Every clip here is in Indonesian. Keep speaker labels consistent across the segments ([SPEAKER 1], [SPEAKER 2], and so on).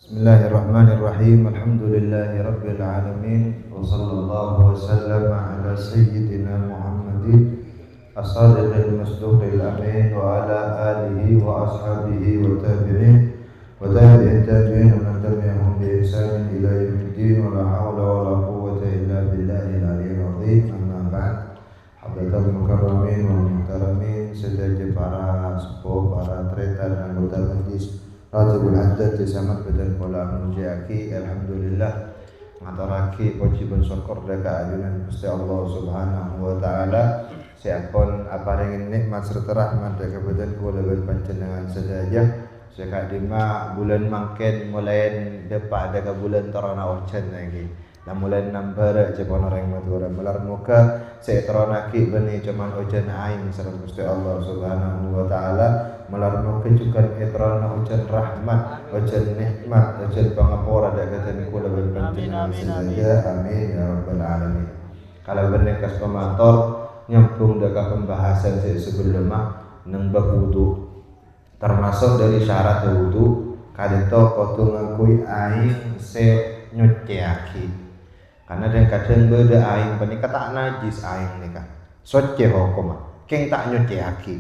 [SPEAKER 1] Bismillahirrahmanirrahim. Alhamdulillahirabbil alamin wa sallallahu wasallam ala sayyidina Muhammadin as-sadiqil masduqil amin wa ala alihi wa ashabihi wa tabi'in wa tabi'in tabi'in wa man tabi'ahum bi ihsan ila yaumiddin wa la haula wa la quwwata illa billahil aliyyil azim. Amma ba'd. Hadratul mukarramin wal muhtaramin, sedaya para sepuh, para tretan anggota majelis Rajabul Haddad Jamat Badan Pola Mujiaki. Alhamdulillah ngaturake puji ben syukur deka ajunan Gusti Allah Subhanahu wa taala sampun aparengin nikmat serta rahmat deka badan kula ben panjenengan sedaya sekadima bulan mangken mulai depak deka bulan tarana ujan lagi mulai nambah jepon orang madura melar muka seteronaki beni cuman ujan aing sareng Gusti Allah Subhanahu wa taala melar muka juga etrona ujan rahmat ujan nikmat ujan pangapura dagatan kula ben panjenengan sedaya amin ya rabbal alamin. Kalau bernekas pemantor nyambung daga pembahasan sebelumnya nang bab wudu termasuk dari syarat wudu kadito kudu ngakui aing se nyuciaki. Karena kadang beda aing penika tak najis aing nika soce hokoma keng tak nyuciaki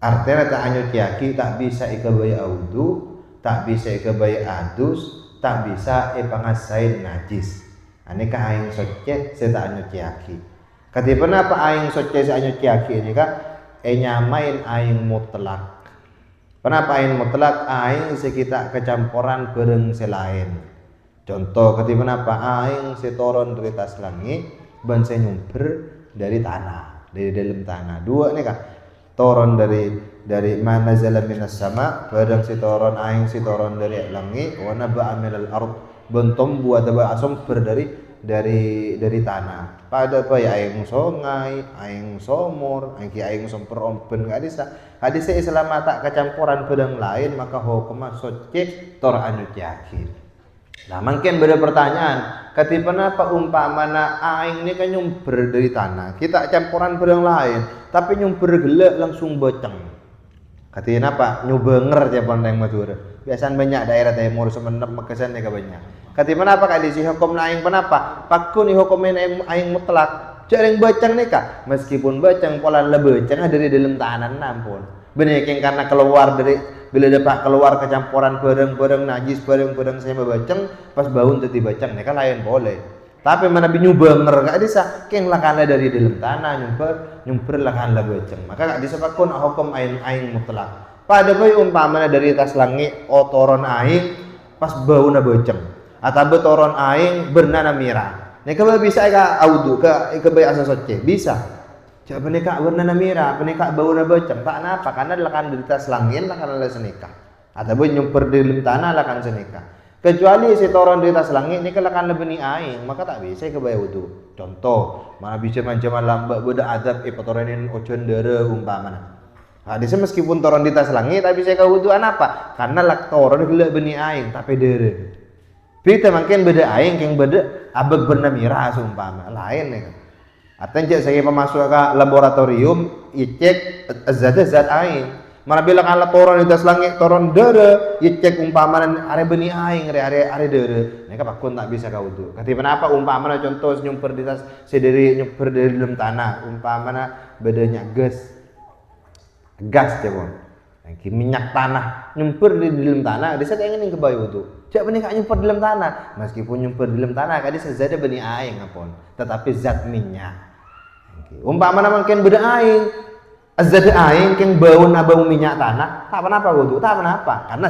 [SPEAKER 1] artinya tak nyuciaki tak bisa ikabaya wudu, tak bisa ikabaya adus, tak bisa pangasain najis anika aing soce se tak nyuciaki. Katipan apa aing soce se nyuciaki nika nyamain aing mutlak. Kenapa aing mutlak? Aing sekita kecampuran bareng selain. Contoh ketika apa aing setoron dari atas langit ban saya nyumber dari tanah, dari dalam tanah. Dua nih kak toron dari mana jalan minas sama barang setoron aing setoron dari langit wana ba'amilal ard bentom buat apa sumber dari tanah. Pada apa ya aing songai, aing somor, aing sumber omben hadisa Islam tak kecampuran pedang lain maka hukum soce tor anu jahil. Nah, mungkin beda pertanyaan. Ketika apa umpamana aing ini kan nyumber dari tanah, kita campuran barang lain, tapi nyumber gelek langsung boceng. Ketika apa? Nyubenger japan yang Madura. Biasanya banyak daerah timur Semenep Makassar ya banyak. Ketika apa kali si hukum aing kenapa? Pakun hukumin aing mutlak. Jarang boceng nih kak. Meskipun boceng pola lebih boceng dari dalam tanah nampun. Bener yang karena keluar dari bila dapat keluar kecampuran bareng-bareng najis bareng-bareng saya baceng pas baun tadi baceng kan lain boleh. Tapi mana nyubenger gak bisa keng lakanlah dari dalam tanah nyumber lakanlah baceng. Maka gak disebutkan hukum aing mutlak. Pada bayi umpamanya dari atas langit otoron aing pas bauna baceng atau betoron aing bernana mirah. Nek bisa ka audu ke bayi asa soce bisa. Cak penikah warna mira, penikah bau na bacang, tak napa karena lakan di atas langit lakan ala senikah, ataupun nyumper di dalam tanah lakan senikah. Kecuali si toron di atas langit ini lakan lebih aing, maka tak bisa ke bayar wudu. Contoh, mana bisa macam lambat beda adab ipatorenin ojon dere umpamana. Hadisnya meskipun toron di atas langit tapi saya ke wudu apa? Karena lak toron gelak benih aing tapi dere. Kita makin beda aing yang beda abeg berna mira umpama lain nih. Artinya saya masuk ke laboratorium, cek zat aing. Mana bilang ala toron di atas langit, toron dere, cek umpamanan are benih aing, are dere. Mereka pakun tak bisa kau tu. Ketika apa umpamana contoh nyumper di atas sediri nyumper dari dalam tanah, umpamana bedanya gas cebon. Minyak tanah nyumper di dalam tanah, desa yang ingin kebayu tu. Cak benih kak nyumper di dalam tanah, meskipun nyumper di dalam tanah, kadis zat benih aing apun, tetapi zat minyak. Umpamana mungkin beda aing, zat aing yang bau minyak tanah, tak apa wudu, tak apa, karena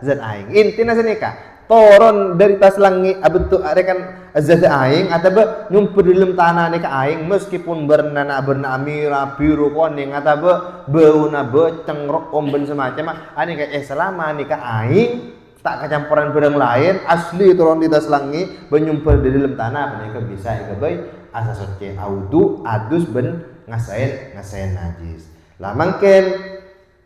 [SPEAKER 1] zat aing. Intinya senika, toron dari tas langit, abentuk arekan zat aing, atau nyumpur di dalam tanah nika aing, meskipun berna amira biru kuning, atau bau beceng rok omben semacam, ani kayak selama nika aing tak kecampuran barang lain, asli turun di atas langit, menyumpur di dalam tanah, mereka bisa ikabai asa soce audu adus ben ngasain najis. Lah mungkin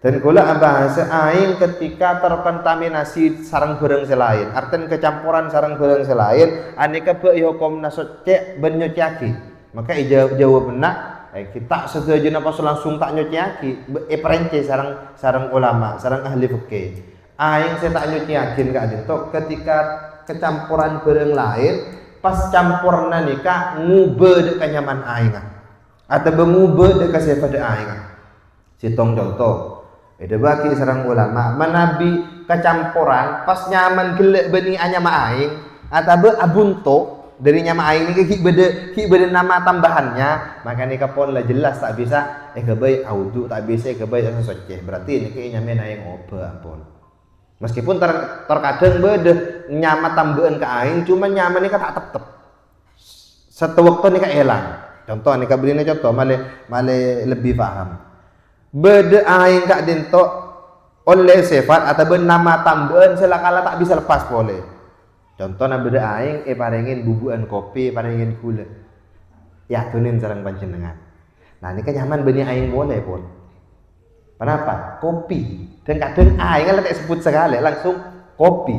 [SPEAKER 1] dan kula bahasa aing ketika terkontaminasi sarang barang selain, artinya kecampuran sarang barang selain, aneka be hukum nasoce ben nyuciaki. Maka jawab benak kita setuju napa langsung tak nyuciaki, perence sarang ulama, sarang ahli fikih. Aing saya tak nyuci yakin kak dinto ketika kecampuran barang lain pas campurna nikah ngubah dek kanyaman aing atau mengubah dek kasih pada aing. Sitong contoh ada bagi serang ulama manabi kecampuran pas nyaman gelek bening anyama aing atau abunto dari nyama aing ini ki beda nama tambahannya maka nikah pun lah jelas tak bisa kebaik audu tak bisa kebaik asa soceh berarti ini ki nyamen aing oba ampun meskipun terkadang beda nyama tambahan ke aing cuma nyaman nikah tak tetep satu waktu nikah hilang contoh nikah beli contoh male lebih paham beda aing kak dinto oleh sifat atau nama tambahan selakala tak bisa lepas boleh contoh na beda aing parengin bubuan kopi parengin gula ya tunin sareng panjenengan nah ini kan nyaman benih aing boleh pun kenapa kopi dan kadang aing lah tak sebut sekali langsung kopi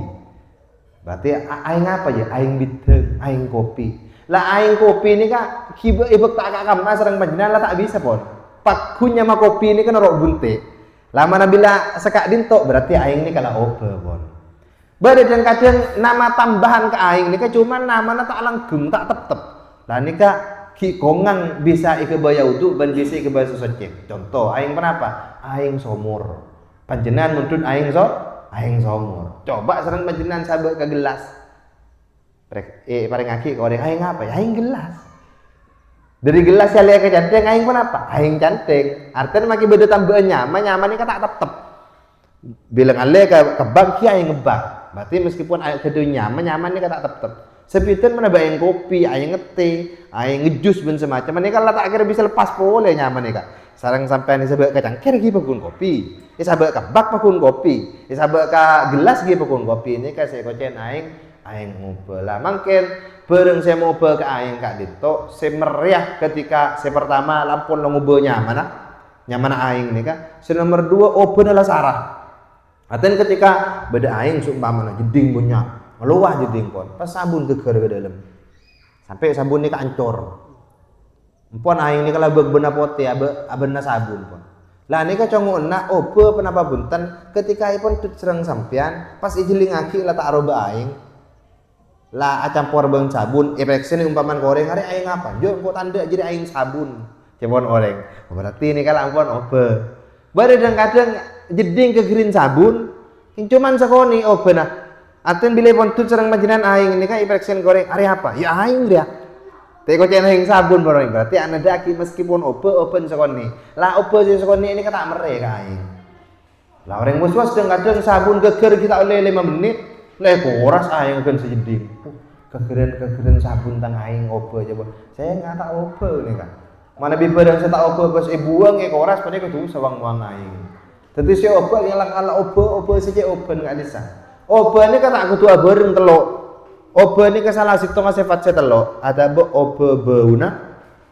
[SPEAKER 1] berarti aing apa ya aing bideng aing kopi lah aing kopi ini kak ibek tak kakam sareng panjenengan lah tak bisa pun pakunya mah kopi ini kan orok bunte lama nabila sekak dinto berarti aing ini kalah obe pun bade dan kadang nama tambahan ke aing ini kan cuma namanya tak langgeng tak tetep lah ini kak ki kongang bisa ikebaya uduk dan bisa ikebaya sosocek contoh aing kenapa aing somur panjenengan nuntut aing somur coba serang panjenengan sahabat ke gelas paling aki kau aing apa ya aing gelas dari gelas saya lihat ke cantik aing pun apa aing cantik artinya makin beda tambahan nyaman ini kan tak tetep bilang ale ke bank ki aing ngebak berarti meskipun aing kedua nyaman ini kan tak tetep sepitan mana bayang kopi aing ngeteh aing ngejus ben semacam ini kan tak kira bisa lepas boleh nyaman nih kak sarang sampai nih sebab kacang kira gitu pakun kopi sabak ke bak pakun kopi sabak ke gelas gitu pakun kopi ini kan saya kocen aing ngobrol lah mungkin bareng saya mau ke aing kak dito saya meriah ketika saya pertama lampun lo ngobrol nyaman aing nih kak saya nomor 2 open adalah sarah aten ketika beda aing seumpama jeding punya meluah jeding pon pas sabun geger ke dalam sampai sabun ini kancor empon aing ini kalau berbena poti abena sabun pon lah ini kan congok nak opo penapa bunten ketika ipon tut serang sampean pas ijeling aki lah tak aroba aing lah campur bang sabun efeksen umpaman goreng hari aing apa jo kok tanda jadi aing sabun cepon goreng berarti ini kalau ampun opo bare kadang jeding kegerin sabun yang cuman sekoni benar aten bila pontut serang panjenengan aing ini kan efeksen goreng hari apa ya aing dia teko cen aing sabun barang berarti ana daki meskipun open sekoni lah sih sekoni ini kan tak mere ka aing lah orang muswas kadang sabun geger kita oleh 5 menit lah koras aing kan sejeding kegeran sabun tang aing coba saya nggak tak ini kan mana bibarang saya tak pas buang koras pada kudu sawang-wang aing tentu si yang ala saja nggak bisa ini kan tak kudu bareng telok ini kesalah situ ngasih fatse telok ada bauna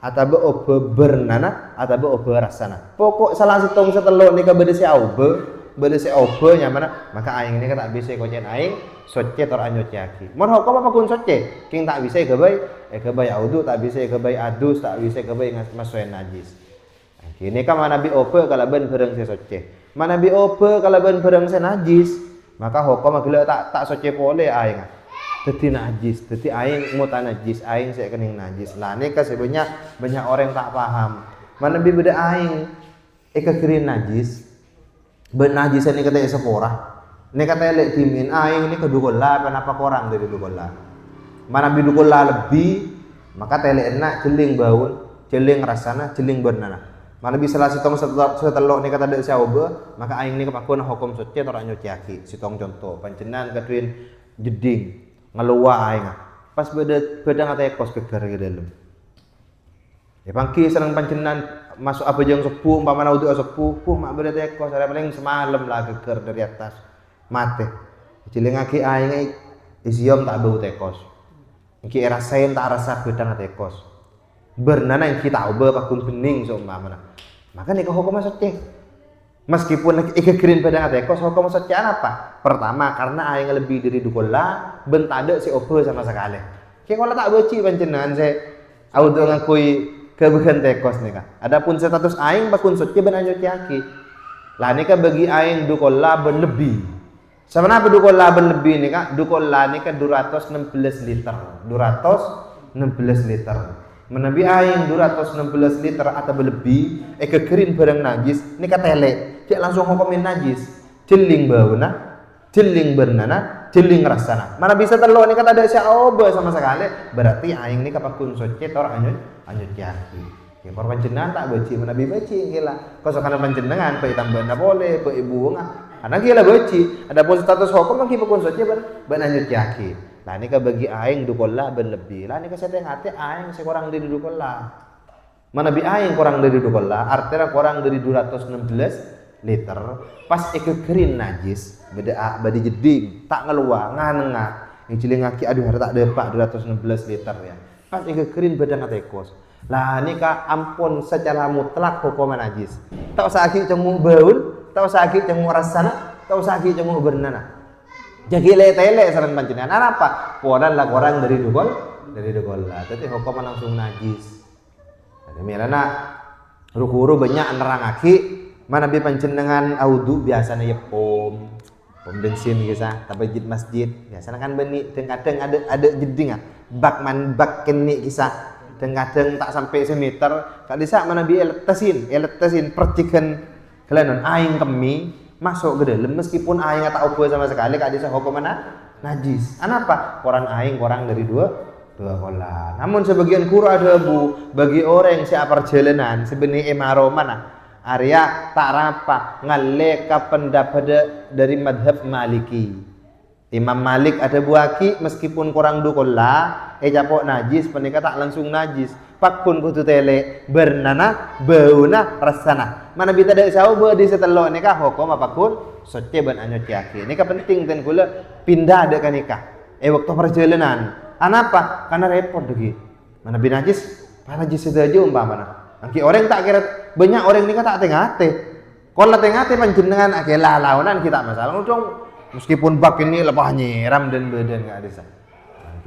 [SPEAKER 1] atau bernana atau rasana pokok salah situ telok ini kan beda si nyaman maka aing ini kan tak bisa kocen aing soce tor anyo ciaki mon hukum apa kun soce king tak bisa kebaik audu tak bisa kebaik adus tak bisa kebaik masuen najis kini kan manabi ope kalau ben bareng si soce manabi ope kalau ben bareng si najis maka hukum agila tak soce pole aing dadi najis dadi aing muta najis aing saya kening najis lah ini kan sebenarnya banyak orang tak paham manabi beda aing kekirin najis ben najis ini kata sepora ini kata lek timin aing ini kedukola kenapa korang dari dukola mana bidukola lebih maka tele enak jeling baun jeling rasana jeling bernana mana bisa lah sitong setelok ini kata dek siaobe maka aing ini kepakun hukum soce orang nyociaki sitong contoh pancenan keduen jeding ngeluah aing pas beda ngata kos keger ke dalam ya pangki senang pancenan masuk apa jang sepuh umpama udah sepuh mak beda kos ada paling semalam lah geger dari atas mate ciling aki aing isiom tak bau tekos iki rasain tak rasa bedang tekos bernana yang kita obe pakun bening seumpama maka nih hukum soce meskipun kegerin bedang tekos hukum soce apa pertama karena aing lebih dari dukola bentade si obe sama sekali kayak kalau tak beci panjenengan saya auto ngakui kebukan tekos nih kan adapun status aing pakun soce ben anyo ciaki lah nih kan bagi aing dukola ben lebih Sebenarnya dukola berlebih nih kak, dukola nih kan 216 liter, 216 liter. Menabi aing 216 liter atau berlebih, kekerin barang najis, ini katele, cek langsung hukumin najis, celing bauna, celing bernana, celing rasana. Mana bisa telur nih kata ada siapa sama sekali, berarti aing nih kapakun soce tor anyut yaki. Ya korban jenengan tak beci, menabi beci gila. Kosokan panjenengan, pe tambah ndak boleh, pe ibu ngah. Karena gila beci, ada pun status hukum maki pun saja berlanjut yaki. Nah ini bagi aing dukola berlebih. Lah ini saya hati aing sekurang dari dukola. Mana bi aing kurang dari dukola, artinya kurang dari 216 liter. Pas kekerin najis, beda badi jeding, tak ngeluar, nganengah. Yang ciling ngaki aduh tak depak 216 liter ya. Pas kekerin beda ngatekos. Lah ini ampun secara mutlak hukuman najis. Tak usah aki cemu baul, tak usah aki cemu rasana, tak usah aki cemu bernana. Jadi tele sareng panjenengan apa? Podan lah orang dari dukol lah. Jadi hukuman langsung najis. Jadi mirana ruku-ru banyak nerangaki mana bi panjenengan audu biasanya ya pom bensin kisah, tapi masjid biasanya kan beni kadang ada jeding bak keni kisah. Kadang tak sampai semeter, kak desa mana bi eletesin percikan kalian aing kemi masuk ke dalam meskipun aing tak apa sama sekali kak desa hukum mana najis. Kenapa? Orang aing kurang dari dua kola. Namun sebagian kuru ada bu bagi orang siapa perjalanan sebenarnya emaro mana Arya tak rapa ngaleka pendapat dari madhab Maliki. Imam Malik ada buaki meskipun kurang dukola capok najis penika tak langsung najis pakun kutu tele bernana bauna rasana mana bita ada sahabat di setelok nikah hukum apapun soce ban anyut yaki nikah penting dan kula pindah ada nikah waktu perjalanan kenapa? Karena repot lagi mana bin najis najis saja umpamana nanti orang tak kira banyak orang nikah tak tengate kalau tengate panjenengan akhirnya lawanan kita masalah dong. Meskipun bak ini lepas nyiram dan badan nggak ada.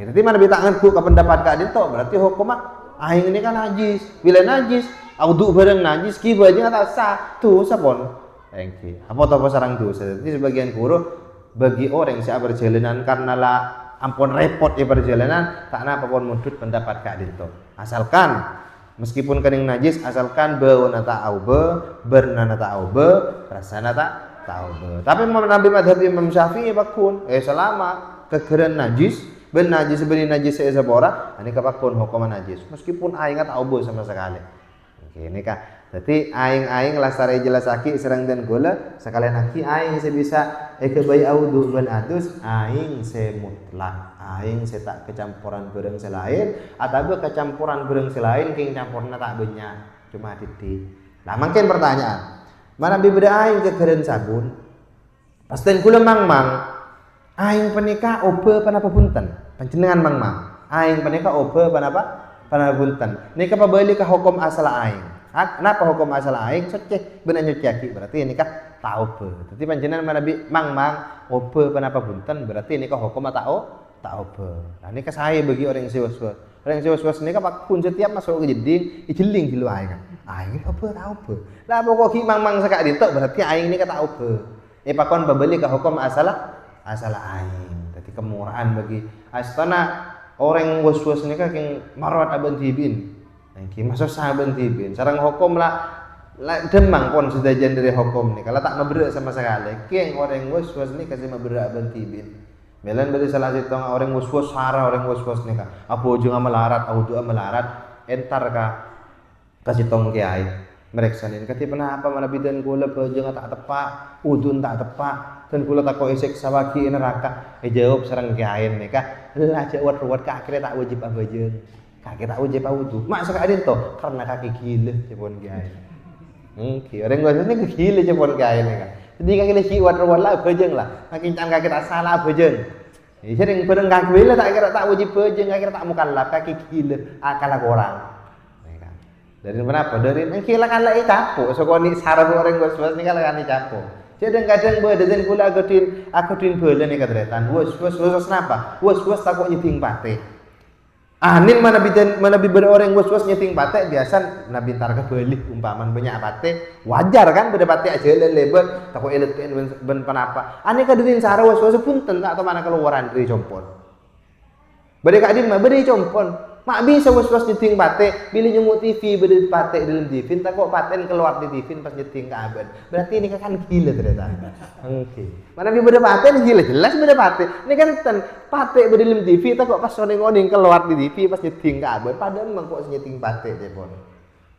[SPEAKER 1] Jadi mana bitangan ku ke pendapat kak itu berarti hukum aing ini kan najis. Bila najis, audu bareng najis, kiba aja tak sah. Tuh sapon. Thank you. Apa sarang tuh? Jadi sebagian guru bagi orang yang berjalanan karena lah ampun repot ya perjalanan, tak apa pun mudut pendapat kak itu. Asalkan meskipun kening najis, asalkan bau nata aube, bernanata aube, rasana tak tahu. Tapi Nabi madhab Imam Syafi'i bakun selama kekeran najis ben najis sebenarnya najis saya sabora ini kapakun hukuman najis meskipun aing tahu sama sekali. Oke ini kak. Jadi aing lasare jelas aki serang dan gula sekalian aki aing saya bisa kebai audu ben adus aing saya mutlak aing saya tak kecampuran barang selain atau kecampuran barang selain king campurna tak banyak cuma titik. Nah mungkin pertanyaan mana bibda aing kekeran sabun pasten kula mang aing penika obe panapa punten panjenengan mang aing penika obe panapa punten nika pabali ka hukum asal aing kenapa hukum asal aing soceh bener nyuciaki berarti nika tau be dadi panjenengan mana bi mang obe panapa punten berarti nika hukum tak obe nah nika saya bagi orang yang sewas nika pak pun setiap masuk ke jeding ijeling dulu aing obe tau be lah pokok ki mang sekak ditok berarti aing nika tak obe pakon babeli ka hukum asal aing dadi kemurahan bagi astana orang was-was nika king marwat aben tibin ki masuk saben tibin sareng hukum lah demang pun sedajan dari hukum nih kalau tak mabere sama sekali king orang was-was nika kasih mabere aben tibin melan beri salah satu orang was-was sarah orang was-was nika apa ujung melarat audu melarat entar ka kasih tong kiai mereka salin kati kenapa mana bidan kula bejeng tak tepak udun tak tepak dan kula tak isek sawaki neraka jawab sareng kiai nika lah jawab ruwet ka akhirnya tak wajib abajeng kaki tak wajib audu mak sakadin to karena kaki gila cepon kiai orang gua ini gila cepon kiai nika jadi kaki le siwat ruwet lah bejeng lah kaki kaki tak salah bejeng sering bareng kaki bila tak kira tak wajib bejeng kira tak mukallaf kaki gila akal orang dari kenapa? Dari mengkilakan lagi capuk. Sokoni saraf orang was-was ni kalau kan capuk. Kadang-kadang badan kula aku tin bola ni kadretan. Was kenapa? Was takut nyeding pate. Anin mana bibir orang was-was nyeting patek biasa nabi tar ke beli umpaman banyak patek wajar kan beda patek aja lebar takut elit ben penapa ane kaduin sara was-was pun tentak atau mana keluaran dari compon beda kak din mah beda compon mak bisa was-was nyeting patek pilih nyemut TV beda patek dalam TV tak kok paten keluar di TV pas nyeting ke abad berarti ini kan gila ternyata oke mana bibir paten gila jelas beda patek ini kan patek beda dalam TV tak kok pas oning-oning keluar di TV pas nyeting ke abad padahal memang kok nyeting patek jepon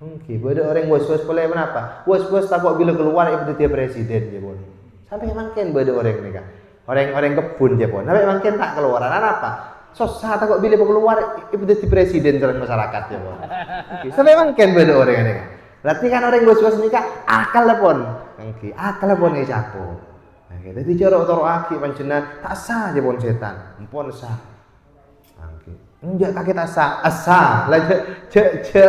[SPEAKER 1] oke beda orang was-was boleh kenapa was-was tak kok bila keluar ibu dia presiden jepon sampai makin beda orang ini kan orang kebun jepon sampai makin tak keluaran apa susah takut bila keluar ibu jadi presiden dalam masyarakat ya bon. Sampai makin beda orang ini kan. Berarti kan orang bos-bos ini kan akal pun. Akal pun ini capo. Jadi cara aki pancenan tak sah aja bon setan. Pun sah. Enggak kakek tak sah. Asa. Lah ce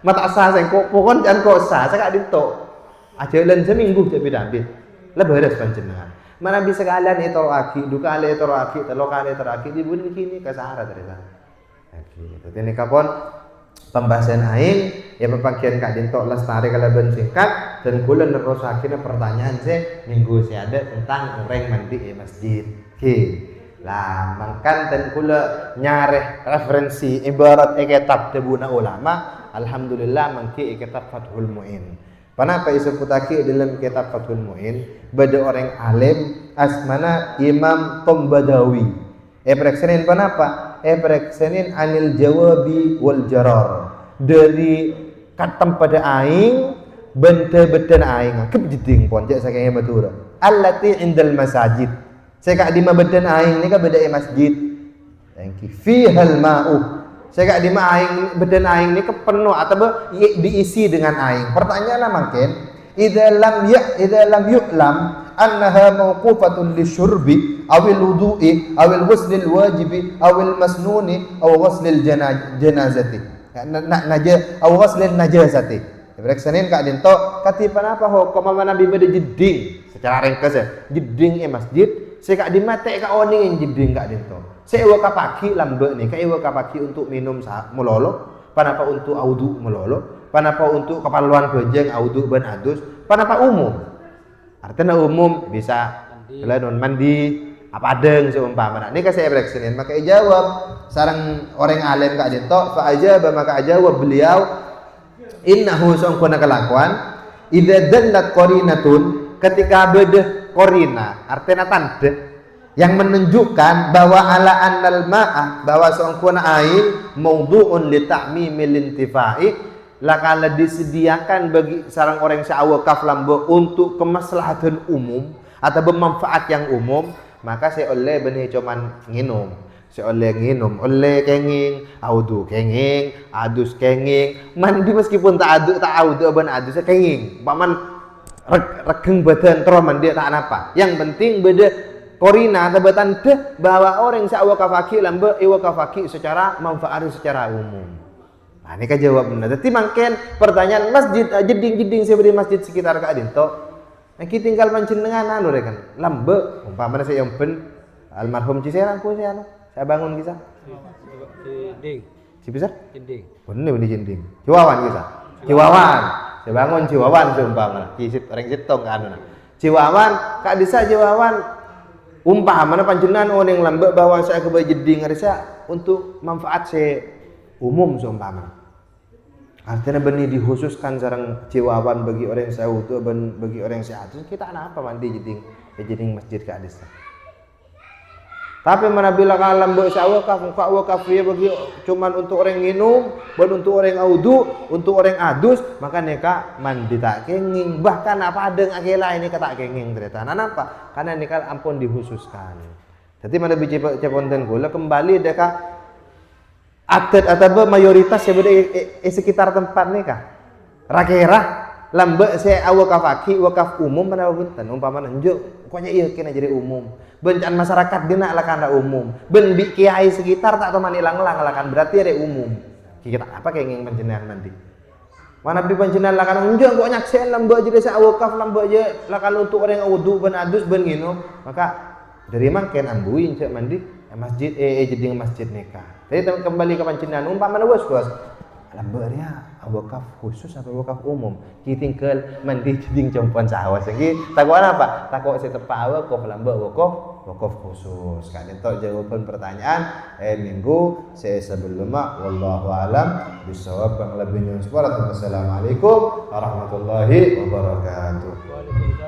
[SPEAKER 1] mata sah saya kok pokon jangan kok sah. Saya gak ditok. Aja lan seminggu jadi bidabit. Lah beres pancenan. Mana bisa kalian etoro aki, duka ale etoro aki, telo kali etoro aki, dibun kini ke Sahara ternyata. Oke, ini kapon pembahasan aing ya pepakian kak dintok lestari kalau ben singkat dan kula nerus akhirnya pertanyaan saya minggu saya ada tentang orang mandi di masjid. Oke, lah mangkan dan kula nyareh referensi ibarat kitab tebuna ulama, alhamdulillah mangki kitab Fathul Muin. Kenapa disebut aki dalam kitab Fathul Muin? Bada orang alim asmana Imam Tombadawi. Pereksenin kenapa? Pereksenin anil jawabi wal jarar. Dari katam pada aing benda-benda aing kep jeding pon jak sakaya matura. Allati indal masajid. Saya kak di benda aing ni ka beda masjid. Thank you. Fihal ma'u. Saya kak di aing beden aing ini kepenuh atau diisi dengan aing. Pertanyaannya makin, idza lam yu'lam annaha mawqufatun lisyurbi awil wudu'i awil ghuslil wajibi awil masnuni aw ghuslil janazati. Aw ghuslil najasati. Bereksanin kak dinto katipan apa hukum Nabi beda jeding secara ringkas ya. Jeding masjid, saya kak di mate kak oning jeding kak dinto. Saya waka pagi lambe nih, kayak waka pagi untuk minum melolo, panapa untuk audu melolo, panapa untuk keperluan bejeng audu ben adus, panapa umum. Artinya umum bisa kalian mandi apa adeng seumpama. Ini kasih reaksiin, maka jawab sarang orang alim kak dinto, fa aja maka jawab beliau innahu sangkuna kelakuan idza dallat qarinatun ketika beda qarina artinya tanda yang menunjukkan bahwa ala annal ma'ah bahwa sangkuna air maudhu'un li ta'mimil intifai lakala disediakan bagi sarang orang sa'awakaf lambo untuk kemaslahatan umum atau bermanfaat yang umum maka saya oleh benih cuman nginum saya oleh nginum oleh kenging audu kenging adus kenging mandi meskipun tak audu ben adus kenging paman regeng badan terus mandi tak apa yang penting beda korina atau tanda bahwa orang sa'wa kafaki lambe iwa kafaki secara manfaat secara umum. Nah, ini kan jawab benar. Jadi makin pertanyaan masjid jeding seperti masjid sekitar Kak Dinto. Nah, kita tinggal panjenengan anu rekan. Lambe umpamanya saya yang ben almarhum Ciserang ku saya bangun kisah.
[SPEAKER 2] Jending.
[SPEAKER 1] Si besar?
[SPEAKER 2] Jending.
[SPEAKER 1] Bener jending. Ciwawan kisah. Ciwawan. Saya bangun Ciwawan seumpamanya. Kisip orang Jitong kan anu. Ciwawan Kak Disa Ciwawan umpamanya panjenengan orang lambe bahwa saya ke jeding harusnya untuk manfaat saya umum seumpama. Artinya benih dikhususkan sarang ciwawan bagi orang saya itu bagi orang saya itu kita anak apa mandi jeding masjid ke adis. Tapi mana bila kalam buat saya wakaf ya bagi cuman untuk orang minum, bukan untuk orang audu, untuk orang adus, maka neka mandi tak kenging. Bahkan apa ada akela ini kata kenging ternyata. Nah apa? Karena neka ampun dikhususkan. Jadi mana bicara ceponten gula kembali deka adat atau mayoritas yang berada di sekitar tempat neka. Rakera lambe saya wakaf umum mana bunten umpama njuk pokoknya iya kena jadi umum. Bencana masyarakat dina lakana umum. Ben bi kiai sekitar tak teman ilang-lang lakan berarti ada umum. Kita apa kayak nging panjenengan nanti. Mana bi panjenengan lakan unjung kok nyaksen lambe jadi sa wakaf lambe aja lakan untuk orang wudu ben adus ben nginum maka dari mangken ambuin cek mandi masjid jadi masjid nikah. Jadi kembali ke pancinan umpama bos lambernya wakaf khusus atau wakaf umum. Kita tinggal mandi jadi campuran sahawas lagi. Takut apa? Takut saya tepat wakaf lamber wakaf khusus. Kan itu jawaban pertanyaan minggu saya sebelumnya wallahu alam bisawab yang lebih nyuspor. Assalamualaikum warahmatullahi wabarakatuh.
[SPEAKER 2] Waalaikumsalam.